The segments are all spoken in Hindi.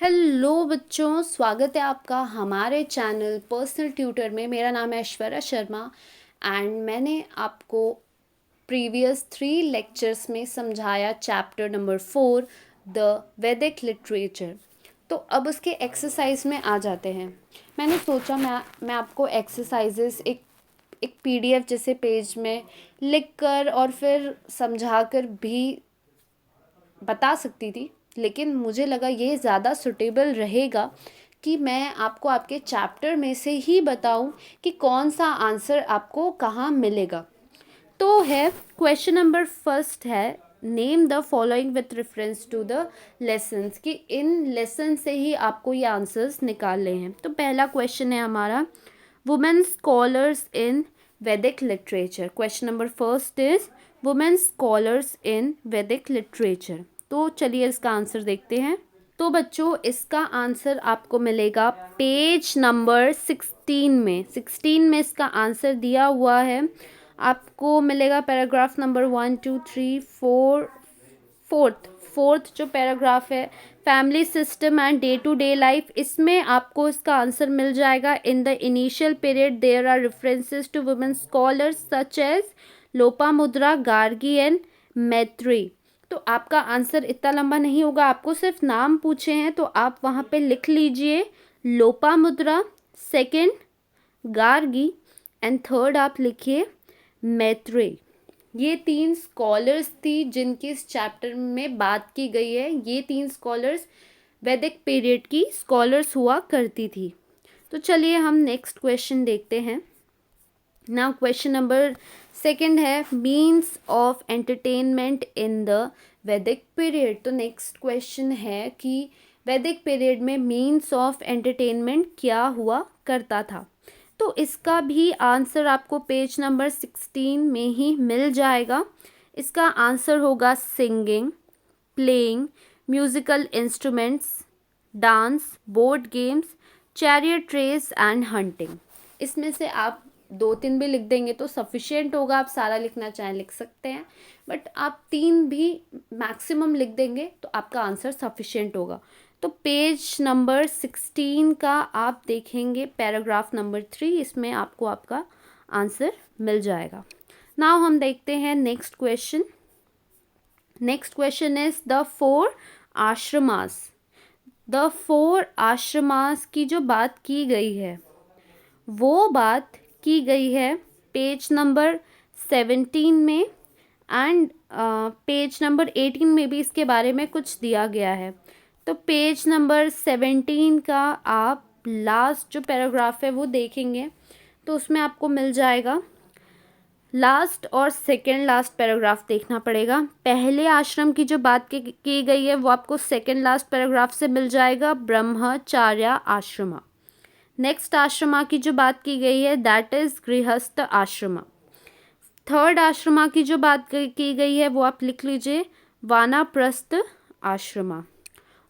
हेलो बच्चों, स्वागत है आपका हमारे चैनल पर्सनल ट्यूटर में। मेरा नाम है ऐश्वर्या शर्मा एंड मैंने आपको प्रीवियस 3 लेक्चर्स में समझाया चैप्टर नंबर 4 द वैदिक लिटरेचर। तो अब उसके एक्सरसाइज में आ जाते हैं। मैंने सोचा मैं आपको एक्सरसाइजेस एक पीडीएफ जैसे पेज में लिख कर और फिर समझा कर भी बता सकती थी, लेकिन मुझे लगा ये ज़्यादा सुटेबल रहेगा कि मैं आपको आपके चैप्टर में से ही बताऊं कि कौन सा आंसर आपको कहाँ मिलेगा। तो है क्वेश्चन नंबर फर्स्ट है, name the following with reference to the lessons, कि इन लेसन से ही आपको ये आंसर्स निकालने हैं। तो पहला क्वेश्चन है हमारा, वुमेन स्कॉलर्स इन वैदिक literature. Question number first is women scholars इन वैदिक लिटरेचर। तो चलिए इसका आंसर देखते हैं। तो बच्चों, इसका आंसर आपको मिलेगा पेज नंबर 16 में। 16 में इसका आंसर दिया हुआ है। आपको मिलेगा पैराग्राफ नंबर 1 2 3 4, फोर्थ जो पैराग्राफ है, family system and day to day life, इसमें आपको इसका आंसर मिल जाएगा। In the initial period there are references to women scholars such as Lopamudra, Gargi and Maitri. तो आपका आंसर इतना लंबा नहीं होगा, आपको सिर्फ नाम पूछे हैं तो आप वहाँ पे लिख लीजिए Lopamudra, second Gargi and third आप लिखिए मैत्रेय। ये 3 स्कॉलर्स थी जिनकी इस चैप्टर में बात की गई है। ये 3 स्कॉलर्स वैदिक पीरियड की स्कॉलर्स हुआ करती थी। तो चलिए हम नेक्स्ट क्वेश्चन देखते हैं। नाउ क्वेश्चन नंबर सेकंड है, means of entertainment in the वैदिक पीरियड। तो नेक्स्ट क्वेश्चन है कि वैदिक पीरियड में मीन्स ऑफ एंटरटेनमेंट क्या हुआ करता था। तो इसका भी आंसर आपको पेज नंबर 16 में ही मिल जाएगा। इसका आंसर होगा singing, playing musical instruments, dance, board games, chariot race and hunting. इसमें से आप 2-3 भी लिख देंगे तो सफिशिएंट होगा। आप सारा लिखना चाहें लिख सकते हैं, बट आप 3 भी मैक्सिमम लिख देंगे तो आपका आंसर सफिशिएंट होगा। तो पेज नंबर 16 का आप देखेंगे पैराग्राफ नंबर 3, इसमें आपको आपका आंसर मिल जाएगा। नाउ हम देखते हैं next question. Next question is the 4 ashramas. The 4 ashramas की जो बात की गई है वो बात की गई है पेज नंबर 17 में एंड पेज नंबर 18 में भी इसके बारे में कुछ दिया गया है। तो पेज नंबर 17 का आप लास्ट जो पैराग्राफ है वो देखेंगे तो उसमें आपको मिल जाएगा, लास्ट और सेकेंड लास्ट पैराग्राफ देखना पड़ेगा। पहले आश्रम की जो बात की गई है वो आपको सेकेंड लास्ट पैराग्राफ से मिल जाएगा, ब्रह्मचार्य आश्रमा। नेक्स्ट आश्रमा की जो बात की गई है दैट इज गृहस्थ आश्रमा। थर्ड आश्रमा की जो बात की गई है वो आप लिख लीजिए, वानाप्रस्थ आश्रमा।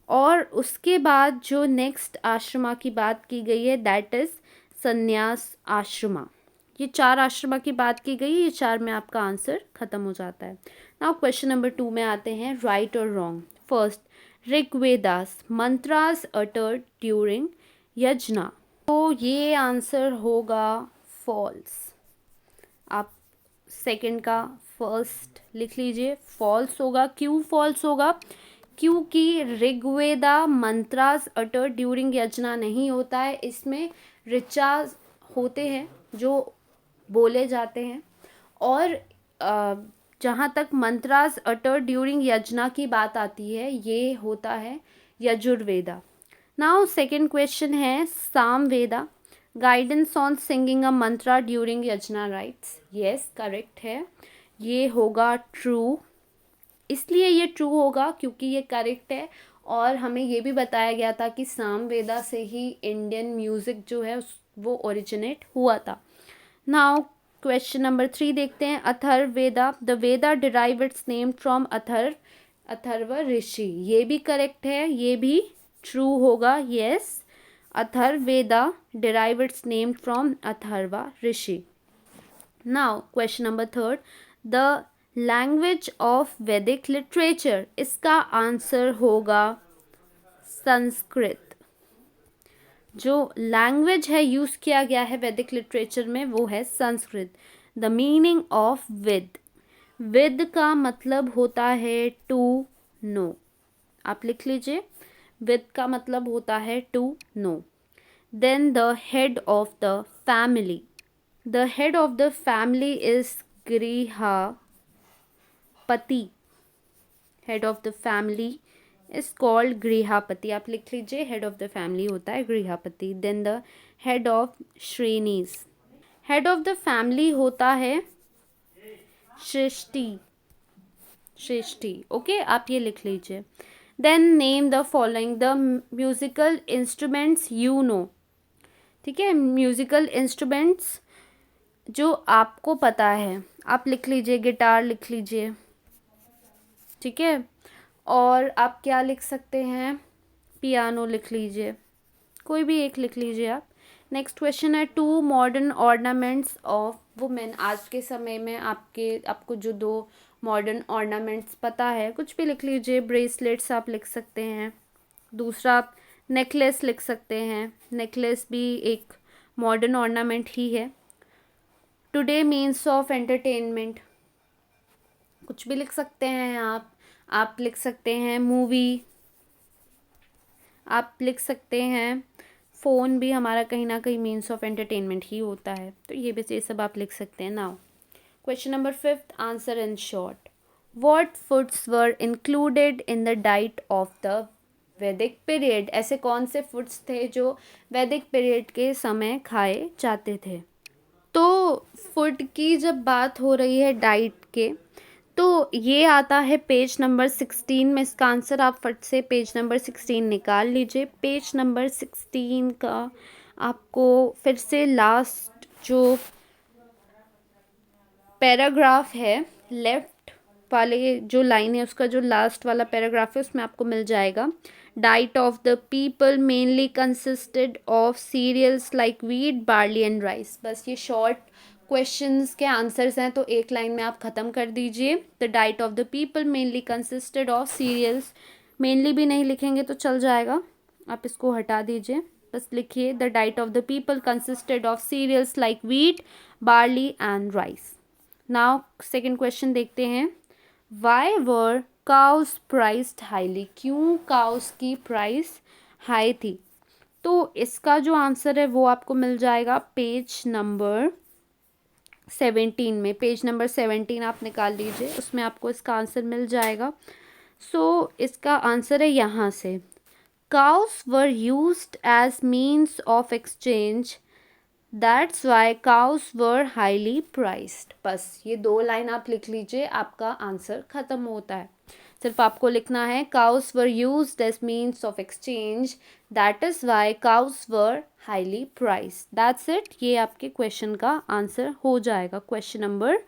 और उसके बाद जो नेक्स्ट आश्रमा की बात की गई है दैट इज संन्यास आश्रमा। ये 4 आश्रमा की बात की गई, ये 4 में आपका आंसर खत्म हो जाता है। नाउ क्वेश्चन नंबर 2 में आते हैं, राइट और wrong. First, Rigvedas mantras uttered during यज्ञ। तो ये आंसर होगा फॉल्स। आप सेकंड का फर्स्ट लिख लीजिए, फॉल्स होगा। क्यों फॉल्स होगा? क्योंकि ऋग्वेदा मंत्रास अटर ड्यूरिंग यज्ञ नहीं होता है। इसमें ऋचाज होते हैं जो बोले जाते हैं, और जहाँ तक मंत्रास अटर ड्यूरिंग यज्ञ की बात आती है ये होता है यजुर्वेदा। नाउ सेकेंड क्वेश्चन है, Samaveda guidance on singing a Mantra during यज्ञ राइट्स। यस, करेक्ट है, ये होगा ट्रू। इसलिए ये ट्रू होगा क्योंकि ये करेक्ट है, और हमें ये भी बताया गया था कि सामवेदा से ही इंडियन म्यूज़िक जो है वो ओरिजिनेट हुआ था। नाउ क्वेश्चन नंबर 3 देखते हैं, Atharvaveda the Veda derive its name from Atharva rishi. ये भी करेक्ट है, ये भी ट्रू होगा। Yes, Atharvaveda derive its name from Atharva rishi. Now question number 3, the language of Vedic literature. इसका आंसर होगा संस्कृत। जो लैंग्वेज है यूज़ किया गया है वैदिक लिटरेचर में वो है Sanskrit. The meaning of with, with का मतलब होता है टू नो। आप लिख लीजिए, विद का मतलब होता है to know. Then the head of the family, the head of the family is grihapati. Head of the family is called grihapati. आप लिख लीजिए, हेड ऑफ द फैमिली होता है grihapati. Then the head of shrenis, head of the family होता है सृष्टि, सृष्टि। ओके, आप ये लिख लीजिए। Then name the following the musical instruments you know. ठीक है, म्यूजिकल इंस्ट्रूमेंट्स जो आपको पता है आप लिख लीजिए, गिटार लिख लीजिए। ठीक है, और आप क्या लिख सकते हैं, पियानो लिख लीजिए, कोई भी एक लिख लीजिए आप। नेक्स्ट क्वेश्चन है, two modern ornaments of women. आज के समय में आपको जो दो मॉडर्न ऑर्नामेंट्स पता है, कुछ भी लिख लीजिए। ब्रेसलेट्स आप लिख सकते हैं, दूसरा आप नेकलेस लिख सकते हैं, नेकलेस भी एक मॉडर्न ऑर्नामेंट ही है। टुडे मीन्स ऑफ एंटरटेनमेंट, कुछ भी लिख सकते हैं आप लिख सकते हैं मूवी, आप लिख सकते हैं फ़ोन भी हमारा कहीं ना कहीं मीन्स ऑफ एंटरटेनमेंट ही होता है। तो ये सब आप लिख सकते हैं। Now question number 5, answer in short. What foods were included in the diet of the वैदिक पीरियड। ऐसे कौन से फूड्स थे जो वैदिक पीरियड के समय खाए जाते थे। तो फूड की जब बात हो रही है डाइट के, तो ये आता है पेज नंबर 16 में। इसका आंसर आप फट से पेज नंबर 16 निकाल लीजिए। पेज नंबर 16 का आपको फिर से लास्ट जो पैराग्राफ है, लेफ्ट वाले जो लाइन है उसका जो लास्ट वाला पैराग्राफ है उसमें आपको मिल जाएगा। Diet of the people mainly consisted of cereals like wheat, barley and rice. बस ये शॉर्ट क्वेश्चंस के आंसर्स हैं, तो एक लाइन में आप ख़त्म कर दीजिए। The diet of the people mainly consisted of cereals, mainly भी नहीं लिखेंगे तो चल जाएगा, आप इसको हटा दीजिए। बस लिखिए the diet of the people consisted of cereals like wheat, barley and rice. Now second question देखते हैं। Why were cows priced highly, क्यों काउस की प्राइस हाई थी। तो इसका जो आंसर है वो आपको मिल जाएगा पेज नंबर 17 में। पेज नंबर 17 आप निकाल लीजिए, उसमें आपको इसका आंसर मिल जाएगा। सो इसका आंसर है यहाँ से, cows were used as means of exchange, that's why cows were highly priced. बस ये दो लाइन आप लिख लीजिए, आपका आंसर ख़त्म होता है। सिर्फ आपको लिखना है cows were used as means of exchange, that is why cows were highly prized. That's it, ये आपके क्वेश्चन का आंसर हो जाएगा। क्वेश्चन नंबर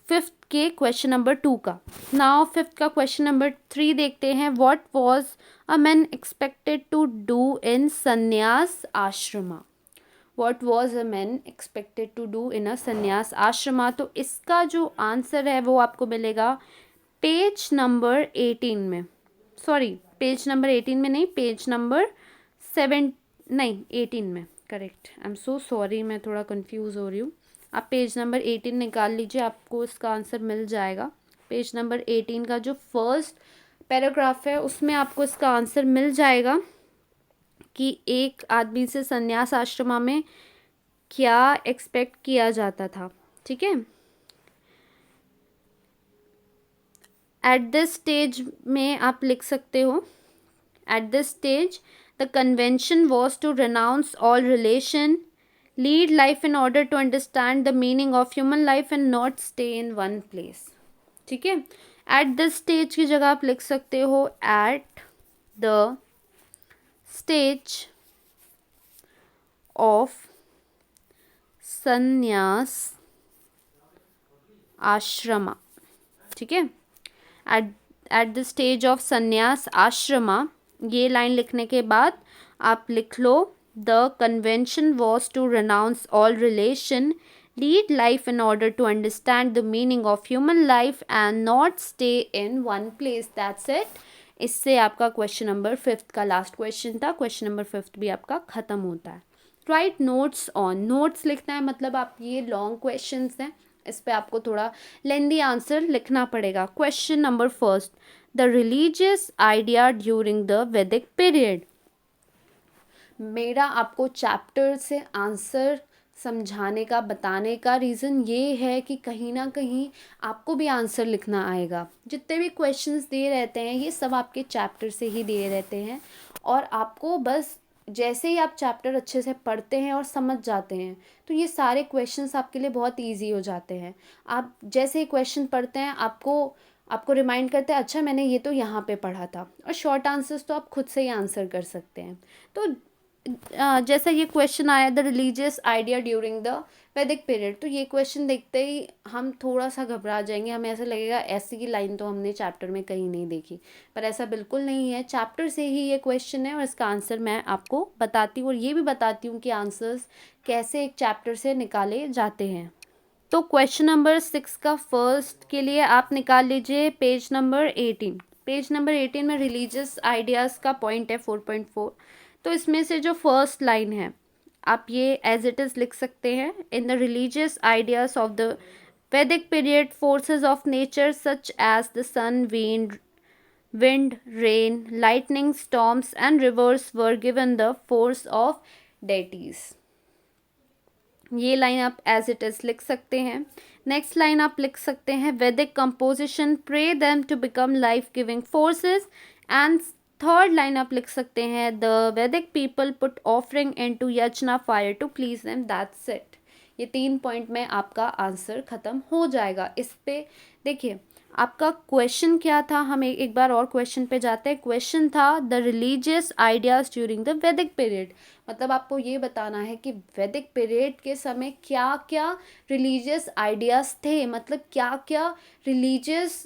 फिफ्थ के क्वेश्चन नंबर 2 का। नाउ फिफ्थ का क्वेश्चन नंबर 3 देखते हैं। What was a man expected to do in sannyas ashrama. What was a man expected to do in a sannyas ashrama. तो इसका जो आंसर है वो आपको मिलेगा पेज नंबर 18 में। सॉरी, पेज नंबर 18 में नहीं, पेज नंबर 18 में। Correct, I am so sorry, मैं थोड़ा कंफ्यूज हो रही हूँ। आप पेज नंबर 18 निकाल लीजिए, आपको इसका आंसर मिल जाएगा। पेज नंबर 18 का जो फर्स्ट पैराग्राफ है उसमें आपको इसका आंसर मिल जाएगा कि एक आदमी से संन्यास आश्रमा में क्या एक्सपेक्ट किया जाता था। ठीक है, एट दिस स्टेज में आप लिख सकते हो, at this stage the convention was to renounce all relation, lead life in order to understand the meaning of human life and not stay in one place। ठीक है, एट दिस स्टेज की जगह आप लिख सकते हो एट द स्टेज ऑफ संन्यास आश्रमा। ठीक है, एट द स्टेज ऑफ संन्यास आश्रमा, ये लाइन लिखने के बाद आप लिख लो the convention was to renounce all relation, lead life in order to understand the meaning of human life and not stay in one place। That's it, इससे आपका क्वेश्चन नंबर 5 का लास्ट क्वेश्चन था, क्वेश्चन नंबर 5 भी आपका ख़त्म होता है। राइट नोट्स ऑन, नोट्स लिखना है मतलब आप ये लॉन्ग क्वेश्चंस हैं, इस पे आपको थोड़ा लेंदी आंसर लिखना पड़ेगा। Question number first, the religious idea during the वैदिक पीरियड। मेरा आपको चैप्टर से आंसर समझाने का, बताने का रीज़न ये है कि कहीं ना कहीं आपको भी आंसर लिखना आएगा। जितने भी क्वेश्चंस दिए रहते हैं ये सब आपके चैप्टर से ही दिए रहते हैं, और आपको बस जैसे ही आप चैप्टर अच्छे से पढ़ते हैं और समझ जाते हैं तो ये सारे क्वेश्चंस आपके लिए बहुत इजी हो जाते हैं। आप जैसे ही क्वेश्चन पढ़ते हैं आपको आपको रिमाइंड करते हैं, अच्छा मैंने ये तो यहाँ पे पढ़ा था, और शॉर्ट आंसर्स तो आप खुद से ही आंसर कर सकते हैं। तो जैसा ये क्वेश्चन आया, the religious idea during the वैदिक पीरियड, तो ये क्वेश्चन देखते ही हम थोड़ा सा घबरा जाएंगे, हमें ऐसा लगेगा ऐसी की लाइन तो हमने चैप्टर में कहीं नहीं देखी, पर ऐसा बिल्कुल नहीं है। चैप्टर से ही ये क्वेश्चन है और इसका आंसर मैं आपको बताती हूँ, और ये भी बताती हूँ कि आंसर्स कैसे एक चैप्टर से निकाले जाते हैं। तो क्वेश्चन नंबर 6 का फर्स्ट के लिए आप निकाल लीजिए पेज नंबर 18। पेज नंबर 18 में रिलीजियस आइडियाज़ का पॉइंट है 4.4। तो इसमें से जो फर्स्ट लाइन है आप ये एज इट इज़ लिख सकते हैं, in the religious ideas of the वैदिक period forces of nature such as the sun, wind, rain, lightning, storms and rivers were given the force of deities। ये लाइन आप एज इट इज़ लिख सकते हैं। नेक्स्ट लाइन आप लिख सकते हैं, Vedic composition pray them to become life giving forces. And third line आप लिख सकते हैं, the Vedic people put offering into yajna fire to please them, that's it. ये 3 पॉइंट में आपका आंसर ख़त्म हो जाएगा। इस पे देखिए आपका क्वेश्चन क्या था, हम एक बार और क्वेश्चन पे जाते हैं। क्वेश्चन था the religious ideas during the वैदिक पीरियड, मतलब आपको ये बताना है कि वैदिक पीरियड के समय क्या क्या रिलीजियस आइडियाज़ थे, मतलब क्या क्या रिलीजियस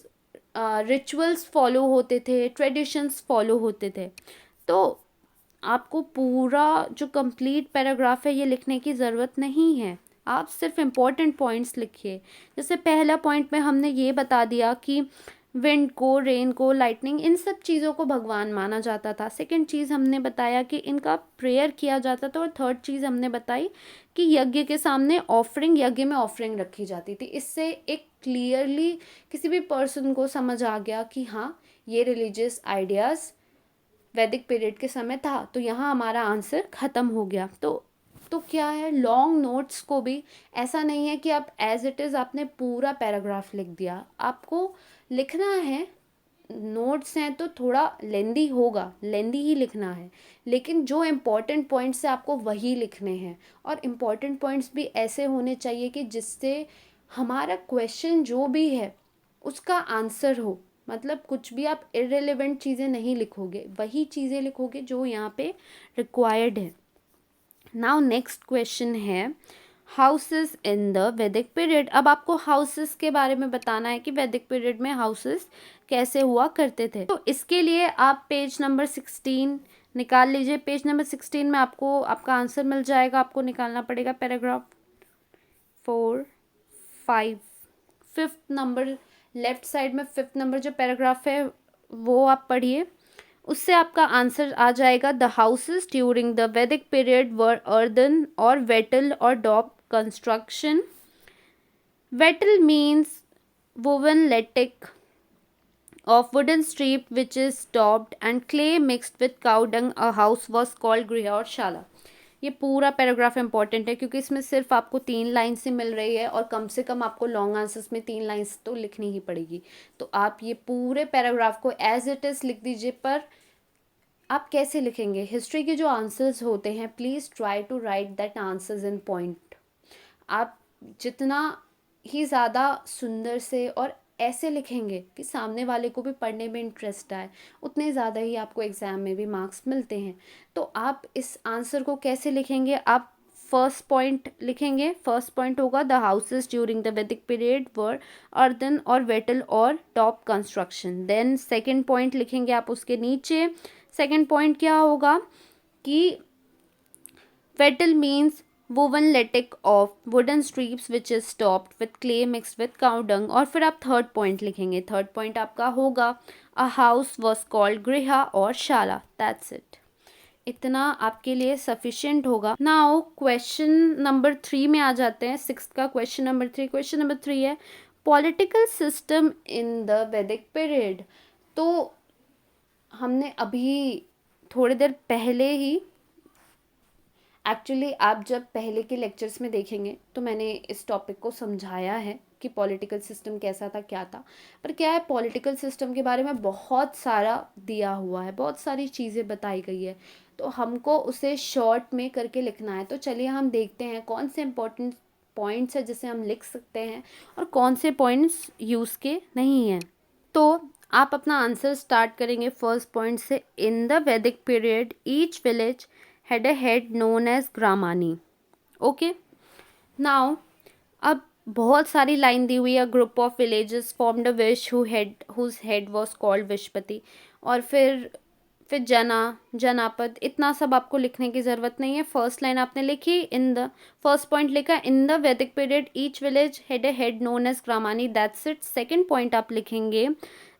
रिचुअल्स फॉलो होते थे, ट्रेडिशंस फॉलो होते थे। तो आपको पूरा जो कंप्लीट पैराग्राफ है ये लिखने की ज़रूरत नहीं है, आप सिर्फ इम्पॉर्टेंट पॉइंट्स लिखिए। जैसे पहला पॉइंट में हमने ये बता दिया कि विंड को, रेन को, लाइटनिंग, इन सब चीज़ों को भगवान माना जाता था। सेकंड चीज़ हमने बताया कि इनका प्रेयर किया जाता था, और थर्ड चीज़ हमने बताई कि यज्ञ के सामने ऑफरिंग, यज्ञ में ऑफरिंग रखी जाती थी। इससे एक क्लियरली किसी भी पर्सन को समझ आ गया कि हाँ ये रिलीजियस आइडियाज़ वैदिक पीरियड के समय था। तो यहाँ हमारा आंसर ख़त्म हो गया। तो क्या है, लॉन्ग नोट्स को भी ऐसा नहीं है कि आप एज इट इज़ आपने पूरा पैराग्राफ लिख दिया, आपको लिखना है। नोट्स हैं तो थोड़ा लेंदी होगा, लेंदी ही लिखना है, लेकिन जो इम्पोर्टेंट पॉइंट्स है आपको वही लिखने हैं। और इम्पोर्टेंट पॉइंट्स भी ऐसे होने चाहिए कि जिससे हमारा क्वेश्चन जो भी है उसका आंसर हो। मतलब कुछ भी आप इररिलेवेंट चीज़ें नहीं लिखोगे, वही चीज़ें लिखोगे जो यहाँ पे रिक्वायर्ड है। नाउ नेक्स्ट क्वेश्चन है हाउसेस इन द वैदिक पीरियड। अब आपको हाउसेस के बारे में बताना है कि वैदिक पीरियड में हाउसेस कैसे हुआ करते थे। तो इसके लिए आप पेज नंबर 16 निकाल लीजिए। पेज नंबर 16 में आपको आपका आंसर मिल जाएगा। आपको निकालना पड़ेगा paragraph 4, 5, 5th number, left side में 5th नंबर जो पैराग्राफ है वो आप पढ़िए, उससे आपका आंसर आ जाएगा। द हाउसेस ड्यूरिंग द वैदिक पीरियड वर अर्दन और वेटल और daub construction. Wattle means woven lattice of wooden strip which is daubed and clay mixed with cow dung. A house was called गृह और शाला। ये पूरा पैराग्राफ इंपॉर्टेंट है क्योंकि इसमें सिर्फ आपको 3 लाइन से मिल रही है, और कम से कम आपको लॉन्ग आंसर्स में 3 लाइन्स तो लिखनी ही पड़ेगी। तो आप ये पूरे पैराग्राफ को एज इट इज़ लिख दीजिए। पर आप कैसे लिखेंगे, हिस्ट्री के जो आंसर्स होते हैं please try to write that answers in point. आप जितना ही ज़्यादा सुंदर से और ऐसे लिखेंगे कि सामने वाले को भी पढ़ने में इंटरेस्ट आए, उतने ज़्यादा ही आपको एग्ज़ाम में भी मार्क्स मिलते हैं। तो आप इस आंसर को कैसे लिखेंगे, आप फर्स्ट पॉइंट लिखेंगे। फर्स्ट पॉइंट होगा द हाउसेस ड्यूरिंग द वैदिक पीरियड वर अर्दन और wattle or top construction. Then second point लिखेंगे आप उसके नीचे। सेकंड पॉइंट क्या होगा कि wattle means woven lattice of wooden strips which is topped with clay mixed with cow dung। और फिर आप थर्ड पॉइंट लिखेंगे। थर्ड पॉइंट आपका होगा अ हाउस वॉज कॉल्ड गृह और शाला। That's it. इतना आपके लिए सफिशिएंट होगा। नाउ क्वेश्चन नंबर 3 में आ जाते हैं। 6th का क्वेश्चन नंबर 3। क्वेश्चन नंबर 3 है पॉलिटिकल सिस्टम इन द वैदिक पीरियड। तो हमने अभी थोड़ी देर पहले ही, एक्चुअली आप जब पहले के लेक्चर्स में देखेंगे तो मैंने इस टॉपिक को समझाया है कि पॉलिटिकल सिस्टम कैसा था, क्या था। पर क्या है, पॉलिटिकल सिस्टम के बारे में बहुत सारा दिया हुआ है, बहुत सारी चीज़ें बताई गई है, तो हमको उसे शॉर्ट में करके लिखना है। तो चलिए हम देखते हैं कौन से इम्पोर्टेंट पॉइंट्स है जिसे हम लिख सकते हैं और कौन से पॉइंट्स यूज़ के नहीं हैं। तो आप अपना आंसर स्टार्ट करेंगे फर्स्ट पॉइंट से। इन द वैदिक period each village had a head known as gramani. Okay, now अब बहुत सारी लाइन दी हुई है। Group of villages formed a vish whose head was called vishpati. और फिर जनापद, इतना सब आपको लिखने की ज़रूरत नहीं है। फर्स्ट लाइन आपने लिखी, इन द फर्स्ट पॉइंट लिखा इन द वैदिक period each village had a head known as gramani. That's it. Second point आप लिखेंगे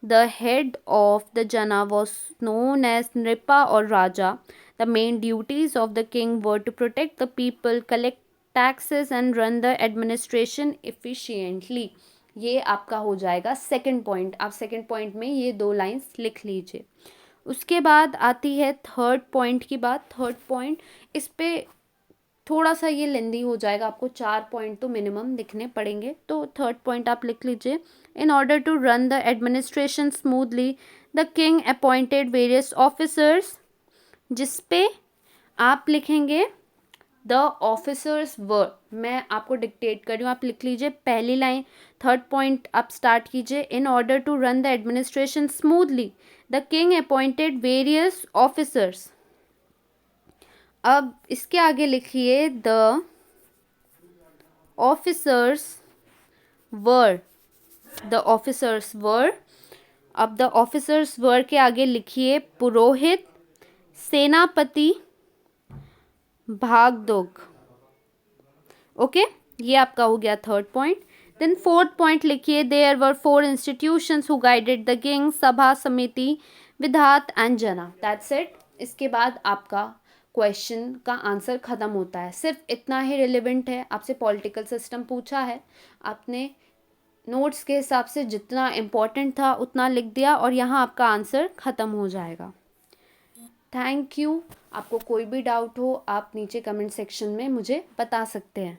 the head of the jana was known as nripa और raja. The main duties of the king were to protect the people, collect taxes and run the administration efficiently। ये आपका हो जाएगा सेकंड पॉइंट। आप सेकंड पॉइंट में ये 2 लाइंस लिख लीजिए। उसके बाद आती है थर्ड पॉइंट की बात। थर्ड पॉइंट, इस पे थोड़ा सा ये लेंदी हो जाएगा, आपको 4 पॉइंट तो मिनिमम लिखने पड़ेंगे। तो थर्ड पॉइंट आप लिख लीजिए, in order to run the administration smoothly the king appointed various officers, जिस पे आप लिखेंगे द ऑफिसर्स वर। मैं आपको डिक्टेट कर रही हूँ, आप लिख लीजिए पहली लाइन। थर्ड पॉइंट आप स्टार्ट कीजिए, in order to run the administration smoothly the king appointed various officers. अब इसके आगे लिखिए the officers were. The officers were. अब द ऑफिसर्स वर के आगे लिखिए पुरोहित, सेनापति, भागदुग। ओके, ये आपका हो गया third point. Then fourth point लिखिए there were 4 institutions who guided the king, sabha, samiti, vidath and jana. That's it. इसके बाद आपका क्वेश्चन का आंसर ख़त्म होता है। सिर्फ इतना ही रिलेवेंट है। आपसे पॉलिटिकल सिस्टम पूछा है, आपने नोट्स के हिसाब से जितना इम्पोर्टेंट था उतना लिख दिया और यहाँ आपका आंसर ख़त्म हो जाएगा। Thank you. आपको कोई भी डाउट हो आप नीचे कमेंट सेक्शन में मुझे बता सकते हैं।